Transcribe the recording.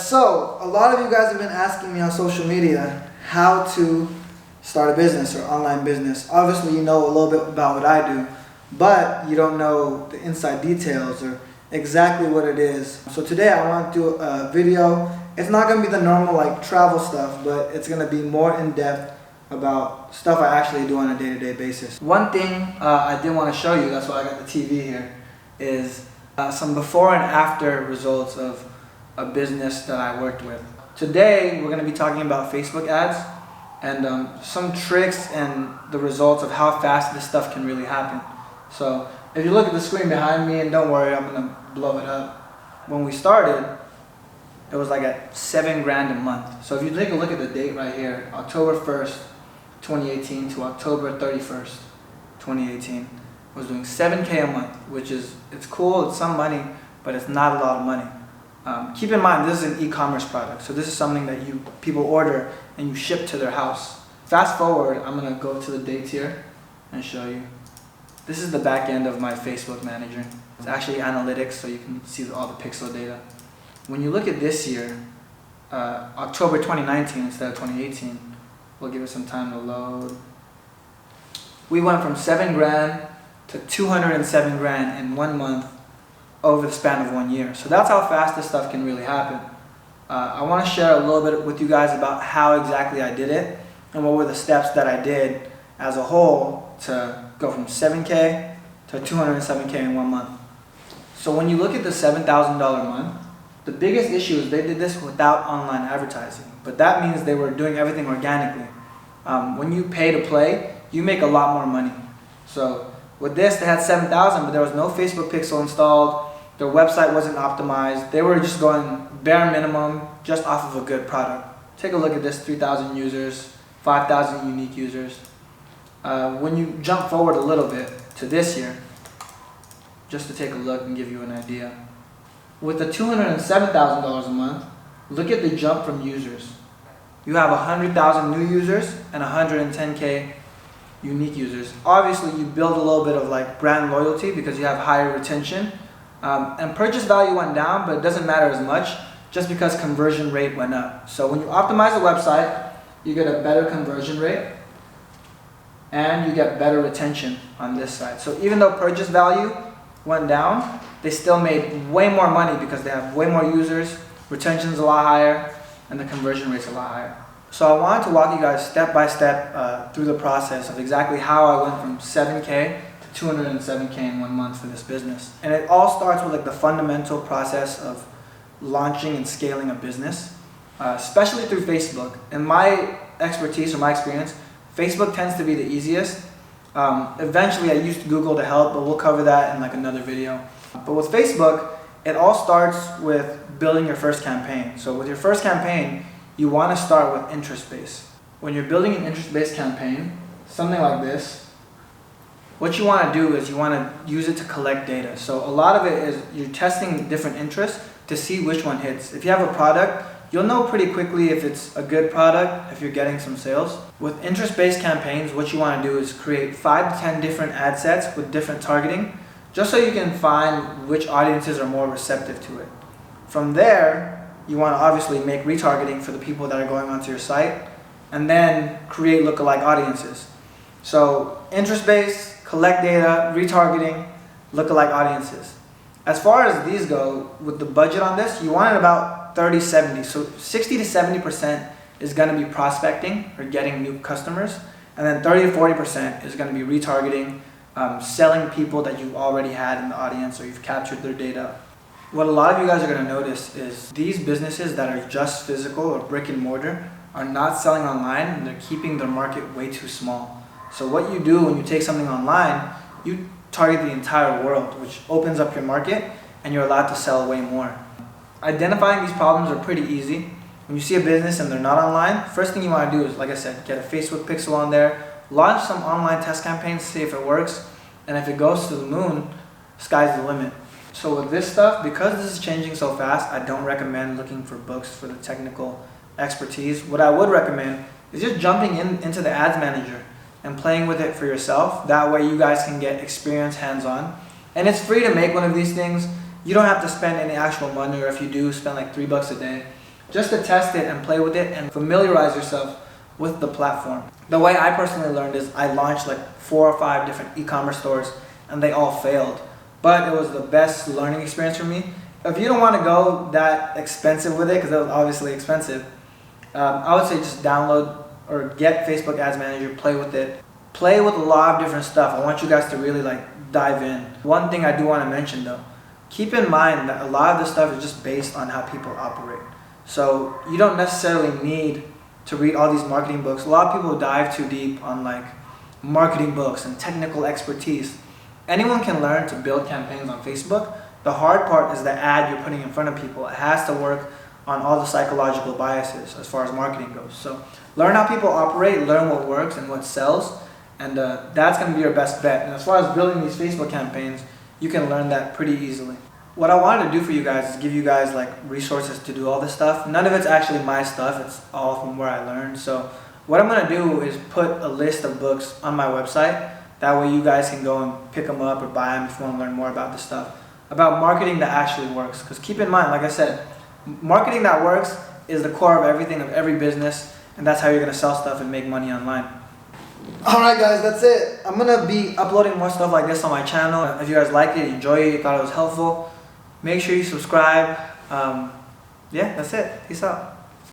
So, a lot of you guys have been asking me on social media how to start a business or online business. Obviously, you know a little bit about what I do, but you don't know the inside details or exactly what it is. So today I want to do a video. It's not going to be the normal like travel stuff, but it's going to be more in depth about stuff I actually do on a day-to-day basis. One thing I did want to show you, that's why I got the TV here, is some before and after results of a business that I worked with. Today we're going to be talking about Facebook ads and some tricks and the results of how fast this stuff can really happen. So if you look at the screen behind me, and don't worry, I'm going to blow it up. When we started, it was like at $7 grand a month. So if you take a look at the date right here, October 1st, 2018 to October 31st, 2018, I was doing 7K a month, which is, it's cool, it's some money, but it's not a lot of money. Keep in mind, this is an e-commerce product, so this is something that people order and you ship to their house. Fast forward, I'm going to go to the dates here and show you. This is the back end of my Facebook manager. It's actually analytics, so you can see all the pixel data. When you look at this year, October 2019 instead of 2018, we'll give it some time to load. We went from 7 grand to 207 grand in 1 month over the span of 1 year. So that's how fast this stuff can really happen. I want to share a little bit with you guys about how exactly I did it and what were the steps that I did as a whole to go from 7K to 207K in 1 month. So when you look at the $7,000 a month, the biggest issue is they did this without online advertising, but that means they were doing everything organically. When you pay to play, you make a lot more money. So with this, they had 7,000, but there was no Facebook pixel installed. Their website wasn't optimized. They were just going bare minimum, just off of a good product. Take a look at this, 3,000 users, 5,000 unique users. When you jump forward a little bit to this year, just to take a look and give you an idea. With the $207,000 a month, look at the jump from users. You have 100,000 new users and 110K unique users. Obviously, you build a little bit of like brand loyalty because you have higher retention. And purchase value went down, but it doesn't matter as much just because conversion rate went up. So when you optimize a website, you get a better conversion rate and you get better retention on this side. So even though purchase value went down, they still made way more money because they have way more users, retention's a lot higher, and the conversion rate's a lot higher. So I wanted to walk you guys step by step through the process of exactly how I went from 7K to 207K in 1 month for this business. And it all starts with like the fundamental process of launching and scaling a business, especially through Facebook. In my expertise or my experience, Facebook tends to be the easiest. Eventually I used Google to help, but we'll cover that in like another video. But with Facebook, it all starts with building your first campaign. So with your first campaign, you want to start with interest-based. When you're building an interest-based campaign, something like this, what you want to do is you want to use it to collect data. So a lot of it is you're testing different interests to see which one hits. If you have a product, you'll know pretty quickly if it's a good product, if you're getting some sales. With interest-based campaigns, what you want to do is create 5 to 10 different ad sets with different targeting, just so you can find which audiences are more receptive to it. From there, you want to obviously make retargeting for the people that are going onto your site, and then create lookalike audiences. So interest-based, collect data, retargeting, lookalike audiences. As far as these go, with the budget on this, you want it about 30-70. So 60 to 70% is going to be prospecting or getting new customers, and then 30 to 40% is going to be retargeting, selling people that you've already had in the audience or you've captured their data. What a lot of you guys are going to notice is these businesses that are just physical or brick and mortar are not selling online, and they're keeping their market way too small. So what you do when you take something online, you target the entire world, which opens up your market and you're allowed to sell way more. Identifying these problems are pretty easy. When you see a business and they're not online, first thing you want to do is, like I said, get a Facebook pixel on there, launch some online test campaigns, see if it works, and if it goes to the moon, sky's the limit. So with this stuff, because this is changing so fast, I don't recommend looking for books for the technical expertise. What I would recommend is just jumping into the ads manager and playing with it for yourself. That way you guys can get experience hands-on. And it's free to make one of these things. You don't have to spend any actual money, or if you do, spend like $3 a day. just to test it and play with it and familiarize yourself with the platform. The way I personally learned is I launched like 4 or 5 different e-commerce stores and they all failed. But it was the best learning experience for me. If you don't want to go that expensive with it, because it was obviously expensive, I would say just download or get Facebook Ads Manager, play with it. Play with a lot of different stuff. I want you guys to really dive in. One thing I do want to mention though, keep in mind that a lot of this stuff is just based on how people operate. So you don't necessarily need to read all these marketing books. A lot of people dive too deep on marketing books and technical expertise. Anyone can learn to build campaigns on Facebook. The hard part is the ad you're putting in front of people. It has to work on all the psychological biases as far as marketing goes. So learn how people operate, learn what works and what sells, and that's going to be your best bet. And as far as building these Facebook campaigns, you can learn that pretty easily. What I wanted to do for you guys is give you guys resources to do all this stuff. None of it's actually my stuff, it's all from where I learned. So what I'm going to do is put a list of books on my website. That way you guys can go and pick them up or buy them if you want to learn more about this stuff. About marketing that actually works. Because keep in mind, like I said, marketing that works is the core of everything, of every business. And that's how you're going to sell stuff and make money online. Alright guys, that's it. I'm going to be uploading more stuff like this on my channel. If you guys liked it, enjoyed it, you thought it was helpful, make sure you subscribe. Yeah, that's it. Peace out.